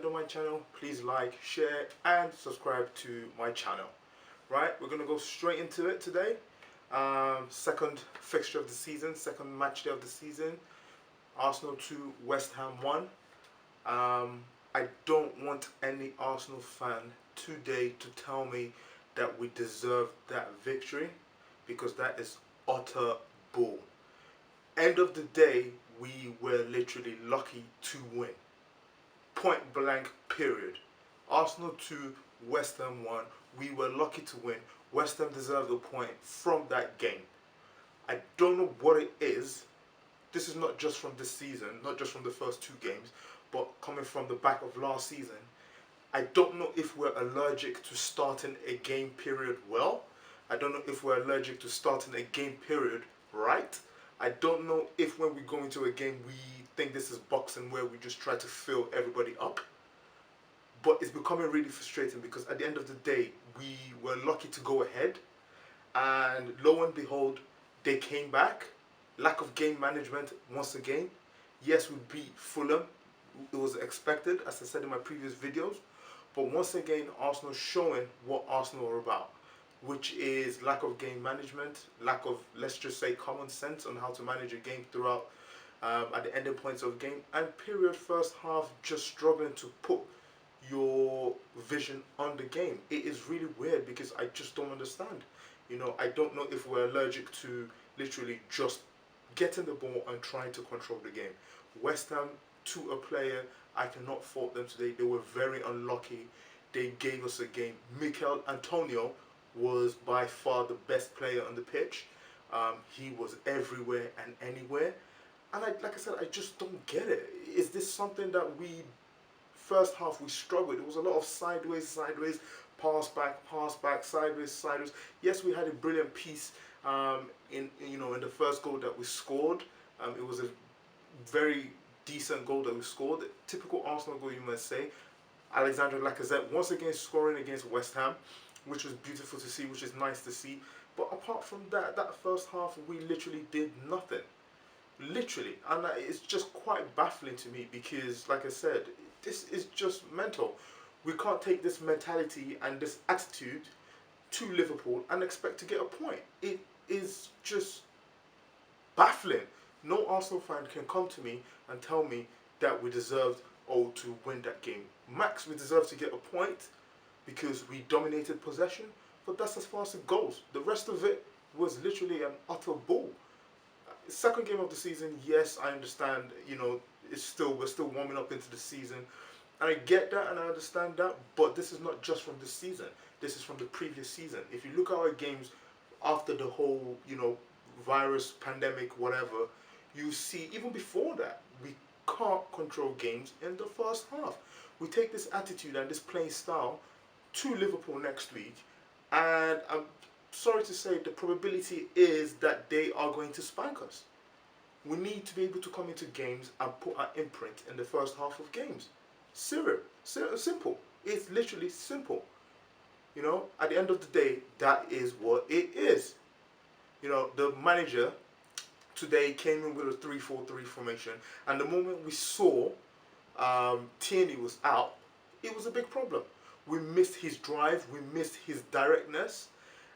to my channel, please like, share and subscribe to my channel. Right, we're going to go straight into it today. Second fixture of the season, second match day of the season. Arsenal 2, West Ham 1. I don't want any Arsenal fan today to tell me that we deserve that victory, because that is utter bull. End of the day, we were literally lucky to win. Point blank, period. Arsenal 2, West Ham 1. We were lucky to win. West Ham deserved a point from that game. I don't know what it is. This is not just from this season, not just from the first two games, but coming from the back of last season. I don't know if we're allergic to starting a game period well. I don't know if we're allergic to starting a game period right. I don't know if when we go into a game we think this is boxing where we just try to fill everybody up. But it's becoming really frustrating because at the end of the day, we were lucky to go ahead. And lo and behold, they came back. Lack of game management once again. Yes, we beat Fulham. It was expected, as I said in my previous videos. But once again, Arsenal showing what Arsenal are about, which is lack of game management, lack of, let's just say, common sense on how to manage a game throughout at the ending points of game, and period first half just struggling to put your vision on the game. It is really weird because I just don't understand. You know, I don't know if we're allergic to literally just getting the ball and trying to control the game. West Ham, to a player, I cannot fault them today. They were very unlucky. They gave us a game. Mikel Antonio was by far the best player on the pitch. He was everywhere and anywhere. And like I said, I just don't get it. Is this something that first half we struggled? It was a lot of sideways, pass back, sideways. Yes, we had a brilliant piece in the first goal that we scored. It was a very decent goal that we scored. Typical Arsenal goal, you must say. Alexandre Lacazette once again scoring against West Ham, which was beautiful to see, which is nice to see. But apart from that, that first half we literally did nothing. Literally. And it's just quite baffling to me because, like I said, this is just mental. We can't take this mentality and this attitude to Liverpool and expect to get a point. It is just baffling. No Arsenal fan can come to me and tell me that we deserved to win that game. Max, we deserve to get a point because we dominated possession, but that's as far as it goes. The rest of it was literally an utter bull. Second game of the season, yes, I understand, you know, we're still warming up into the season. And I get that and I understand that, but this is not just from this season. This is from the previous season. If you look at our games after the whole, virus, pandemic, whatever, you see even before that, we can't control games in the first half. We take this attitude and this playing style to Liverpool next week, and I'm sorry to say the probability is that they are going to spank us. We need to be able to come into games and put our imprint in the first half of games. Simple. It's literally simple. You know, at the end of the day, that is what it is. You know, the manager today came in with a 3-4-3 formation, and the moment we saw Tierney was out, it was a big problem. We missed his drive, we missed his directness,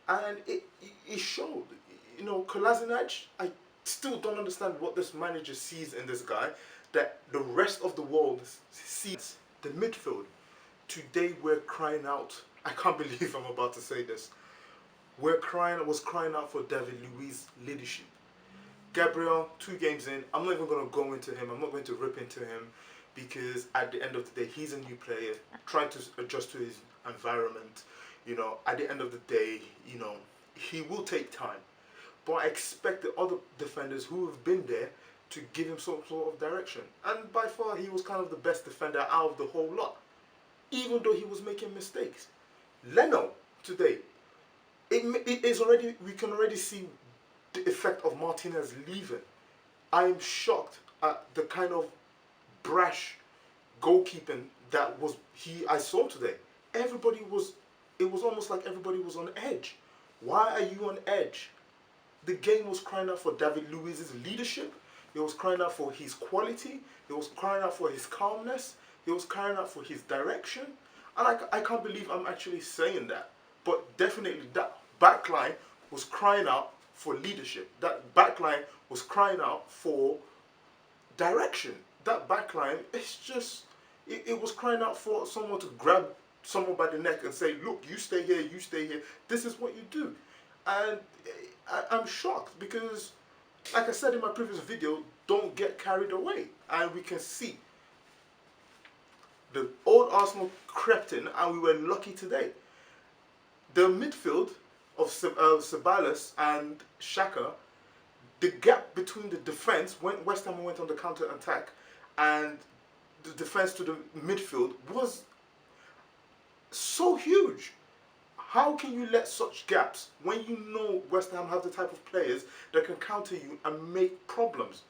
and it showed. You know, Kolasinac, I still don't understand what this manager sees in this guy that the rest of the world sees. The midfield. Today we're crying out. I can't believe I'm about to say this. Was crying out for David Luiz's leadership. Gabriel, 2 games in, I'm not even going to go into him. I'm not going to rip into him because at the end of the day, he's a new player, trying to adjust to his environment. You know, at the end of the day, you know, he will take time. But I expect the other defenders who have been there to give him some sort of direction. And by far, he was kind of the best defender out of the whole lot, even though he was making mistakes. Leno, today, we can already see the effect of Martinez leaving. I am shocked at the kind of brash goalkeeping that I saw today. It was almost like everybody was on edge. Why are you on edge? The game was crying out for David Luiz's leadership. It was crying out for his quality. It was crying out for his calmness. He was crying out for his direction. And I can't believe I'm actually saying that. But definitely that backline was crying out for leadership. That backline was crying out for direction. That backline, it's just, it was crying out for someone to grab someone by the neck and say, look, you stay here, you stay here. This is what you do. And I'm shocked because, like I said in my previous video, don't get carried away. And we can see the old Arsenal crept in, and we were lucky today. The midfield of Ceballos and Xhaka, the gap between the defense when West Ham went on the counter attack and the defense to the midfield was so huge. How can you let such gaps when you know West Ham have the type of players that can counter you and make problems?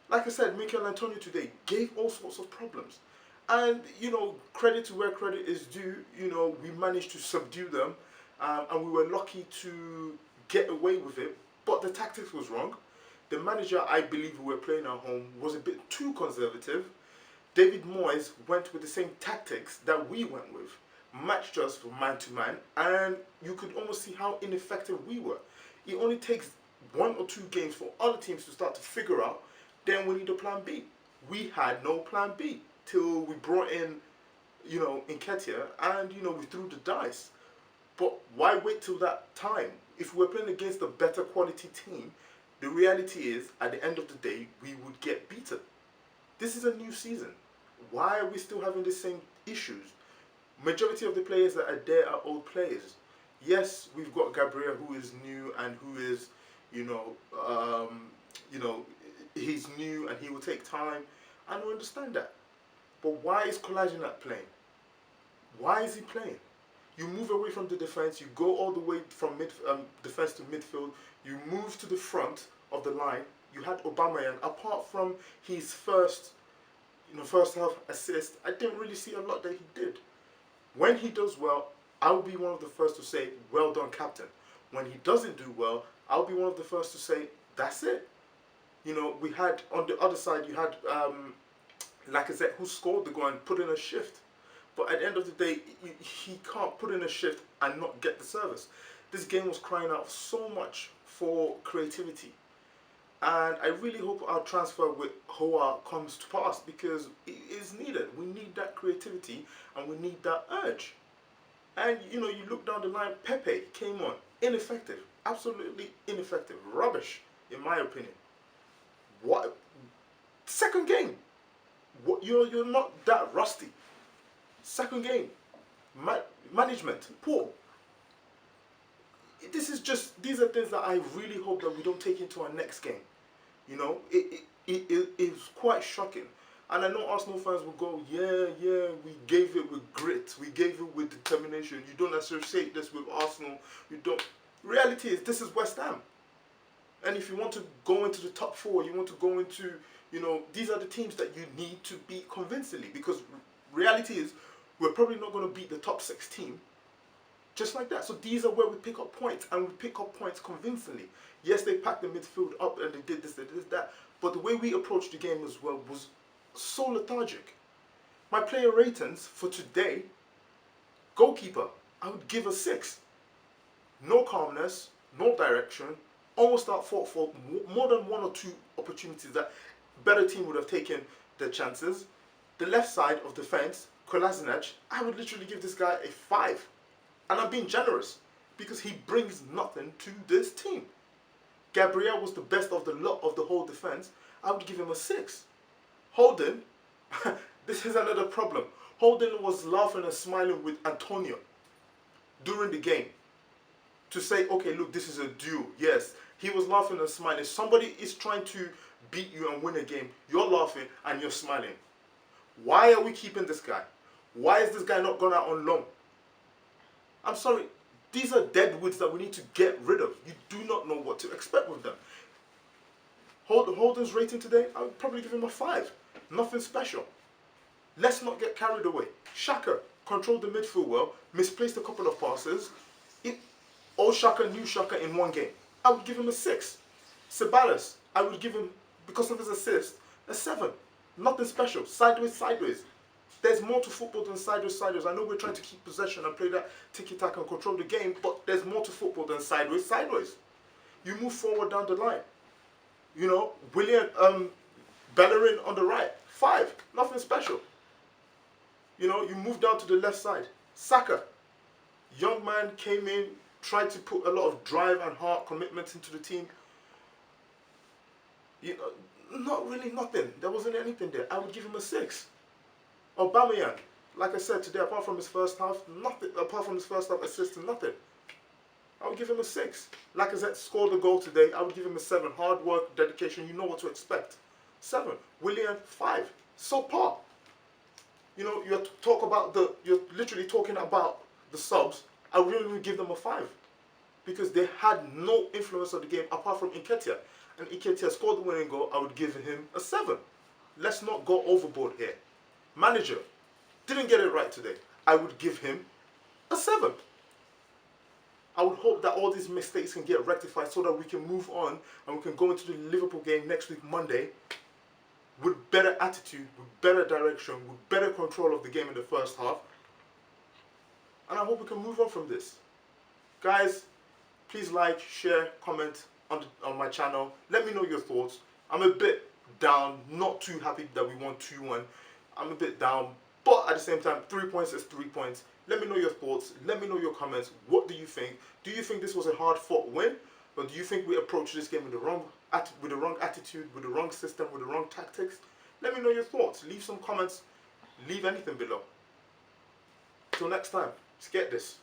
Like I said, Mikel Antonio today gave all sorts of problems. And, you know, credit to where credit is due. You know, we managed to subdue them. And we were lucky to get away with it. But the tactics was wrong. The manager, I believe, who were playing at home was a bit too conservative. David Moyes went with the same tactics that we went with. Matched us for man to man. And you could almost see how ineffective we were. It only takes 1 or 2 games for other teams to start to figure out, then we need a plan B. We had no plan B till we brought in, you know, Nketiah, and, you know, we threw the dice. But why wait till that time? If we're playing against a better quality team, the reality is, at the end of the day, we would get beaten. This is a new season. Why are we still having the same issues? Majority of the players that are there are old players. Yes, we've got Gabriel, who is new and who is, you know, he's new and he will take time. I don't understand that. But why is Coyg not playing? Why is he playing? You move away from the defense, you go all the way from defense to midfield, you move to the front of the line. You had Aubameyang, apart from his first half assist, I didn't really see a lot that he did. When he does well, I'll be one of the first to say, well done, captain. When he doesn't do well, I'll be one of the first to say, that's it. You know, we had, on the other side, you had Lacazette, who scored the goal and put in a shift. But at the end of the day, he can't put in a shift and not get the service. This game was crying out so much for creativity. And I really hope our transfer with Hoa comes to pass, because it is needed. We need that creativity and we need that urge. And, you know, you look down the line, Pepe came on. Ineffective. Absolutely ineffective. Rubbish, in my opinion. What? Second game. What? You're not that rusty. Second game. Management. Poor. This is just, these are things that I really hope that we don't take into our next game. You know, it's quite shocking. And I know Arsenal fans will go, yeah, we gave it with grit. We gave it with determination. You don't associate this with Arsenal. You don't. Reality is, this is West Ham. And if you want to go into the top 4, you want to go into, you know, these are the teams that you need to beat convincingly. Because reality is, we're probably not going to beat the top 6 team. Just like that. So these are where we pick up points, and we pick up points convincingly. Yes, they packed the midfield up and they did this, they did that. But the way we approached the game as well was so lethargic. My player ratings for today, goalkeeper, I would give a 6. No calmness, no direction, almost out fought for more than 1 or 2 opportunities that better team would have taken their chances. The left side of defense, Kolasinac, I would literally give this guy a 5. And I'm being generous, because he brings nothing to this team. Gabriel was the best of the lot of the whole defense. I would give him a 6. Holden, this is another problem. Holden was laughing and smiling with Antonio during the game to say, okay, look, this is a duel. Yes, he was laughing and smiling. If somebody is trying to beat you and win a game, you're laughing and you're smiling. Why are we keeping this guy? Why is this guy not gone out on loan? I'm sorry, these are dead woods that we need to get rid of. You do not know what to expect with them. Holden's rating today, I would probably give him a 5. Nothing special. Let's not get carried away. Xhaka controlled the midfield well, misplaced a couple of passes. Old Xhaka, new Xhaka in one game. I would give him a 6. Ceballos, I would give him, because of his assist, a 7. Nothing special. Sideways. There's more to football than sideways. I know we're trying to keep possession and play that tiki-taka and control the game, but there's more to football than sideways. You move forward down the line. You know, William Bellerin on the right, 5, nothing special. You know, you move down to the left side. Saka, young man, came in, tried to put a lot of drive and heart commitment into the team. You know, not really nothing. There wasn't anything there. I would give him a 6. Aubameyang, like I said today, apart from his first half, nothing. Apart from his first half assist and nothing. I would give him a 6. Like I said, scored a goal today. I would give him a 7. Hard work, dedication. You know what to expect. 7. William, 5. So par. You know, you're literally talking about the subs. I would really give them a 5 because they had no influence on the game apart from Nketiah. And Nketiah scored the winning goal. I would give him a 7. Let's not go overboard here. Manager didn't get it right today. I would give him a 7. I would hope that all these mistakes can get rectified so that we can move on and we can go into the Liverpool game next week, Monday, with better attitude, with better direction, with better control of the game in the first half. And I hope we can move on from this. Guys, please like, share, comment on my channel. Let me know your thoughts. I'm a bit down, not too happy that we won 2-1. I'm a bit down, but at the same time, 3 points is 3 points. Let me know your thoughts. Let me know your comments. What do you think? Do you think this was a hard-fought win? Or do you think we approached this game with the wrong attitude, with the wrong system, with the wrong tactics? Let me know your thoughts. Leave some comments. Leave anything below. Till next time, let's get this.